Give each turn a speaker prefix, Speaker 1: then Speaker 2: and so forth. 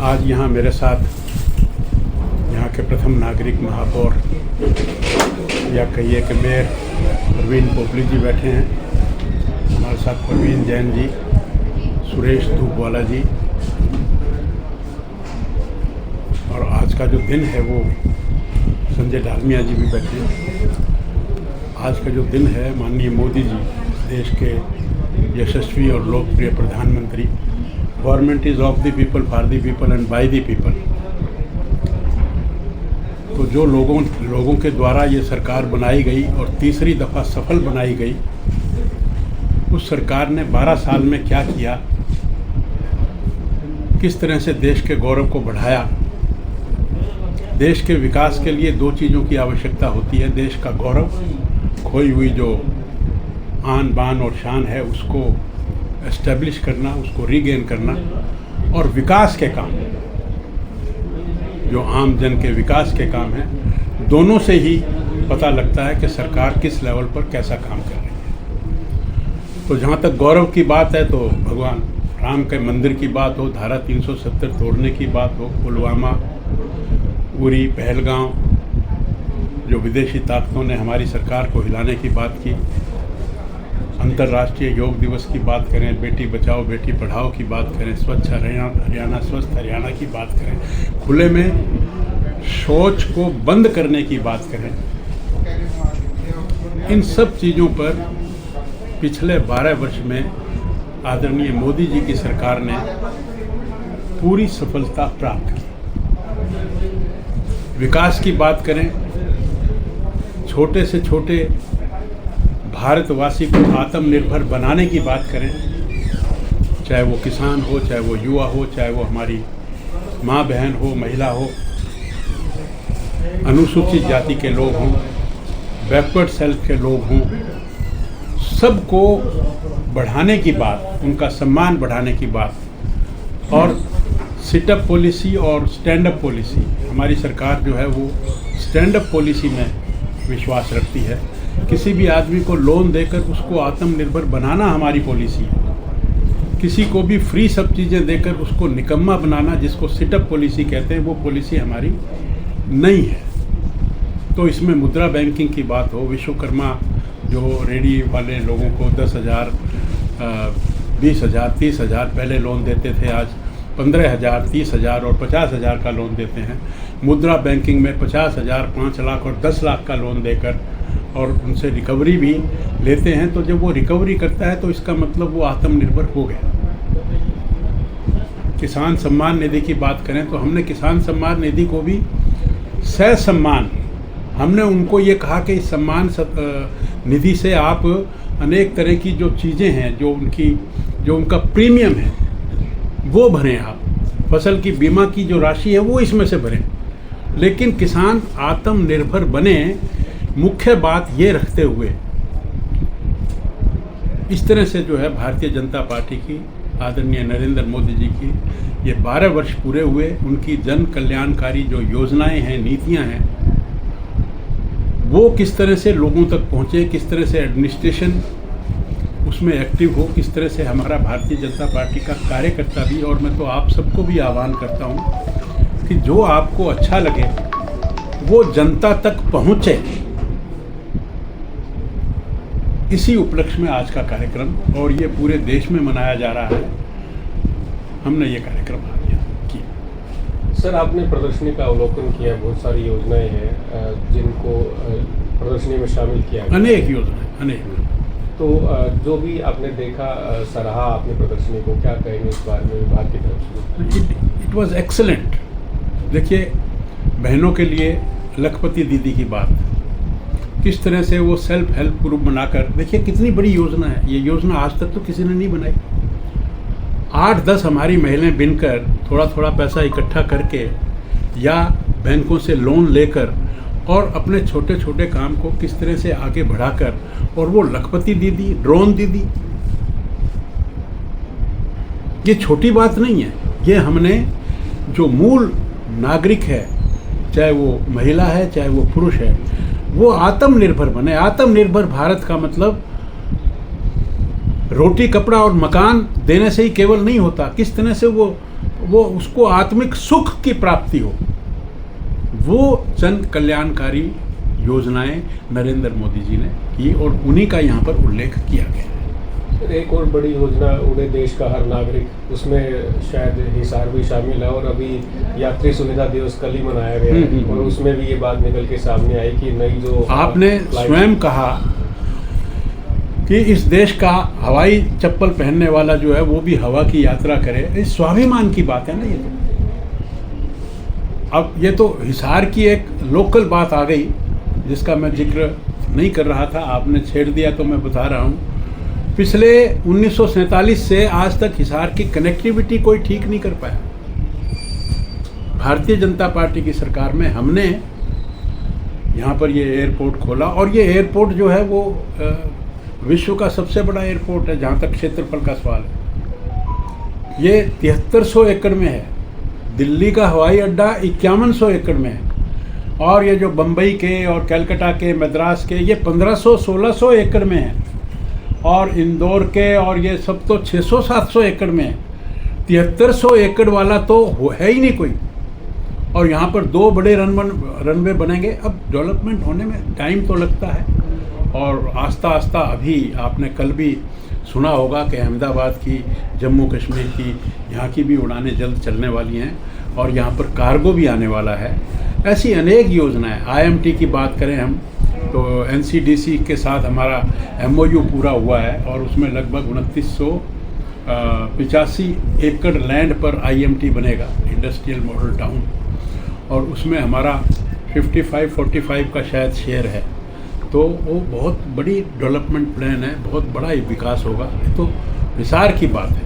Speaker 1: आज यहाँ मेरे साथ यहाँ के प्रथम नागरिक महापौर या कहिए कि मेयर परवीन पोपली जी बैठे हैं। हमारे साथ परवीन जैन जी, सुरेश धूपवाला जी, और आज का जो दिन है वो संजय डालमिया जी भी बैठे हैं। आज का जो दिन है, माननीय मोदी जी, देश के यशस्वी और लोकप्रिय प्रधानमंत्री, government is of the people, for the people and by the people. तो जो लोगों के द्वारा ये सरकार बनाई गई और तीसरी दफ़ा सफल बनाई गई, उस सरकार ने 12 साल में क्या किया, किस तरह से देश के गौरव को बढ़ाया। देश के विकास के लिए दो चीज़ों की आवश्यकता होती है: देश का गौरव, खोई हुई जो आन बान और शान है उसको एस्टेब्लिश करना, उसको रीगेन करना, और विकास के काम, जो आम जन के विकास के काम हैं, दोनों से ही पता लगता है कि सरकार किस लेवल पर कैसा काम कर रही है। तो जहाँ तक गौरव की बात है, तो भगवान राम के मंदिर की बात हो, धारा 370 तोड़ने की बात हो, पुलवामा, उरी, पहलगांव, जो विदेशी ताकतों ने हमारी सरकार को हिलाने की बात की, अंतर्राष्ट्रीय योग दिवस की बात करें, बेटी बचाओ बेटी पढ़ाओ की बात करें, स्वच्छ हरियाणा स्वस्थ हरियाणा की बात करें, खुले में शौच को बंद करने की बात करें, इन सब चीज़ों पर पिछले 12 वर्ष में आदरणीय मोदी जी की सरकार ने पूरी सफलता प्राप्त की। विकास की बात करें, छोटे से छोटे भारतवासी को आत्मनिर्भर बनाने की बात करें, चाहे वो किसान हो, चाहे वो युवा हो, चाहे वो हमारी माँ बहन हो, महिला हो, अनुसूचित जाति के लोग हों, बैकवर्ड सेल्फ के लोग हों, सबको बढ़ाने की बात, उनका सम्मान बढ़ाने की बात, और सिटअप पॉलिसी और स्टैंड अप पॉलिसी, हमारी सरकार जो है वो स्टैंड अप पॉलिसी में विश्वास रखती है। किसी भी आदमी को लोन देकर उसको आत्मनिर्भर बनाना हमारी पॉलिसी है। किसी को भी फ्री सब चीज़ें देकर उसको निकम्मा बनाना, जिसको सिटअप पॉलिसी कहते हैं, वो पॉलिसी हमारी नहीं है। तो इसमें मुद्रा बैंकिंग की बात हो, विश्वकर्मा जो रेडी वाले लोगों को 10,000, 20,000, 30,000 पहले लोन देते थे, आज 15,000, 30,000 और 50,000 का लोन देते हैं। मुद्रा बैंकिंग में 50,000, 5 लाख और 10 लाख का लोन देकर और उनसे रिकवरी भी लेते हैं। तो जब वो रिकवरी करता है तो इसका मतलब वो आत्मनिर्भर हो गया। किसान सम्मान निधि की बात करें तो हमने किसान सम्मान निधि को भी सम्मान, हमने उनको ये कहा कि इस सम्मान निधि से आप अनेक तरह की जो चीज़ें हैं, जो उनका प्रीमियम है वो भरें, आप फसल की बीमा की जो राशि है वो इसमें से भरें, लेकिन किसान आत्मनिर्भर बने, मुख्य बात ये रखते हुए। इस तरह से जो है भारतीय जनता पार्टी की, आदरणीय नरेंद्र मोदी जी की ये 12 वर्ष पूरे हुए, उनकी जन कल्याणकारी जो योजनाएं हैं, नीतियां हैं, वो किस तरह से लोगों तक पहुँचे, किस तरह से एडमिनिस्ट्रेशन उसमें एक्टिव हो, किस तरह से हमारा भारतीय जनता पार्टी का कार्यकर्ता भी, और मैं तो आप सबको भी आह्वान करता हूँ कि जो आपको अच्छा लगे वो जनता तक पहुँचे। इसी उपलक्ष्य में आज का कार्यक्रम, और ये पूरे देश में मनाया जा रहा है, हमने ये कार्यक्रम किया।
Speaker 2: सर, आपने प्रदर्शनी का अवलोकन किया, बहुत सारी योजनाएं हैं जिनको प्रदर्शनी में शामिल किया गया,
Speaker 1: अनेक योजनाएं, अनेक।
Speaker 2: तो जो भी आपने देखा, सराहा आपने प्रदर्शनी को, क्या कहेंगे इस बारे में विभाग की तरफ से?
Speaker 1: It was excellent. देखिए, बहनों के लिए लखपति दीदी की बात, किस तरह से वो सेल्फ हेल्प ग्रुप बनाकर, देखिए कितनी बड़ी योजना है ये। योजना आज तक तो किसी ने नहीं बनाई। 8-10 हमारी महिलाएं बिनकर थोड़ा थोड़ा पैसा इकट्ठा करके या बैंकों से लोन लेकर और अपने छोटे छोटे काम को किस तरह से आगे बढ़ाकर, और वो लखपति दीदी, ड्रोन दीदी, ये छोटी बात नहीं है। ये हमने जो मूल नागरिक है, चाहे वो महिला है चाहे वो पुरुष है, वो आत्मनिर्भर बने। आत्मनिर्भर भारत का मतलब रोटी कपड़ा और मकान देने से ही केवल नहीं होता, किस तरह से वो वो उसको आत्मिक सुख की प्राप्ति हो, वो जन कल्याणकारी योजनाएं नरेंद्र मोदी जी ने की और उन्हीं का यहाँ पर उल्लेख किया गया है।
Speaker 2: सर, एक और बड़ी योजना उड़े देश का हर नागरिक, उसमें शायद हिसार भी शामिल है और अभी यात्री सुविधा दिवस कल ही मनाया गया है और उसमें भी ये बात निकल के सामने आई कि नई जो
Speaker 1: आपने स्वयं कहा कि इस देश का हवाई चप्पल पहनने वाला जो है वो भी हवा की यात्रा करे, इस स्वाभिमान की बात है ना ये तो। अब ये तो हिसार की एक लोकल बात आ गई जिसका मैं जिक्र नहीं कर रहा था, आपने छेड़ दिया तो मैं बता रहा हूँ। पिछले 1947 से आज तक हिसार की कनेक्टिविटी कोई ठीक नहीं कर पाया। भारतीय जनता पार्टी की सरकार में हमने यहाँ पर ये एयरपोर्ट खोला और ये एयरपोर्ट जो है वो विश्व का सबसे बड़ा एयरपोर्ट है जहाँ तक क्षेत्रफल का सवाल है। ये 7300 एकड़ में है। दिल्ली का हवाई अड्डा 5100 एकड़ में है और ये जो बम्बई के और कलकत्ता के, मद्रास के, ये 1500-1600 एकड़ में है और इंदौर के और ये सब तो 600-700 एकड़ में है। 7300 एकड़ वाला तो है ही नहीं कोई। और यहाँ पर 2 बड़े रनवे बनेंगे। अब डेवलपमेंट होने में टाइम तो लगता है और आस्ता आस्ता, अभी आपने कल भी सुना होगा कि अहमदाबाद की, जम्मू कश्मीर की, यहाँ की भी उड़ानें जल्द चलने वाली हैं और यहाँ पर कार्गो भी आने वाला है। ऐसी अनेक योजनाएं, IMT की बात करें हम तो NCDC के साथ हमारा MOU पूरा हुआ है और उसमें लगभग 2985 एकड़ लैंड पर IMT बनेगा, इंडस्ट्रियल मॉडल टाउन, और उसमें हमारा 55-45 का शायद शेयर है। तो वो बहुत बड़ी डेवलपमेंट प्लान है, बहुत बड़ा विकास होगा। ये तो हिसार की बात है।